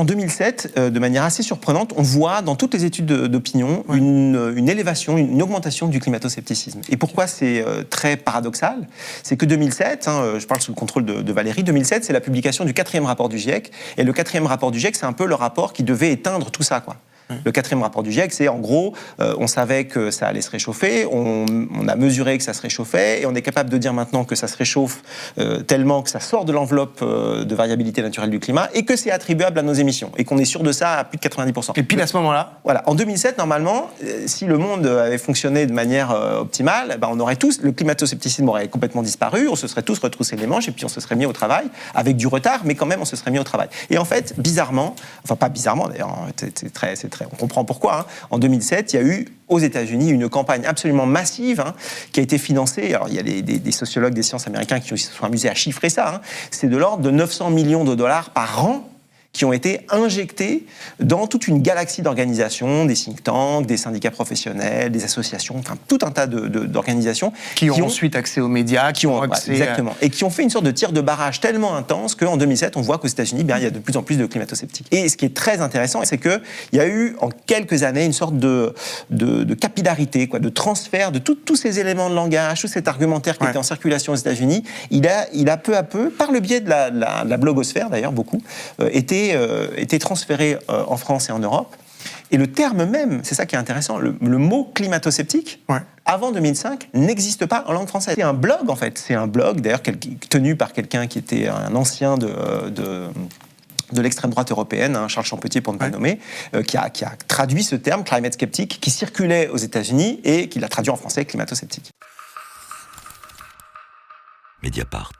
En 2007, de manière assez surprenante, on voit dans toutes les études d'opinion une élévation, une augmentation du climato-scepticisme. Et pourquoi c'est très paradoxal? C'est que 2007, je parle sous le contrôle de Valérie, 2007, c'est la publication du 4e rapport du GIEC. Et le 4e rapport du GIEC, c'est un peu le rapport qui devait éteindre tout ça, quoi. Le 4e rapport du GIEC, c'est en gros, on savait que ça allait se réchauffer, on a mesuré que ça se réchauffait, et on est capable de dire maintenant que ça se réchauffe tellement que ça sort de l'enveloppe de variabilité naturelle du climat, et que c'est attribuable à nos émissions, et qu'on est sûr de ça à plus de 90%. Et puis à ce moment-là, voilà, en 2007, normalement, si le monde avait fonctionné de manière optimale, on aurait tous, le climato-scepticisme aurait complètement disparu, on se serait tous retroussé les manches, et puis on se serait mis au travail, avec du retard, mais quand même on se serait mis au travail. Et en fait, bizarrement, enfin pas bizarrement d'ailleurs, on comprend pourquoi. En 2007, il y a eu aux États-Unis une campagne absolument massive qui a été financée. Alors il y a des sociologues des sciences américains qui se sont amusés à chiffrer ça. C'est de l'ordre de 900 millions de dollars par an qui ont été injectés dans toute une galaxie d'organisations, des think tanks, des syndicats professionnels, des associations, enfin tout un tas d'organisations qui ont ensuite accès aux médias, qui ont accès exactement, et qui ont fait une sorte de tir de barrage tellement intense qu'en 2007, on voit qu'aux États-Unis, il y a de plus en plus de climato-sceptiques. Et ce qui est très intéressant, c'est qu'il y a eu en quelques années une sorte de capillarité, de transfert de tous ces éléments de langage, tout cet argumentaire qui était en circulation aux États-Unis. Il a peu à peu, par le biais de la blogosphère d'ailleurs, beaucoup, été transféré en France et en Europe. Et le terme même, c'est ça qui est intéressant, le mot climato-sceptique, avant 2005, n'existe pas en langue française. C'est un blog, en fait. C'est un blog, d'ailleurs, tenu par quelqu'un qui était un ancien de l'extrême droite européenne, Charles Champetier pour ne pas le nommer, qui a traduit ce terme, climate sceptique, qui circulait aux États-Unis et qui l'a traduit en français, climato-sceptique. Mediapart.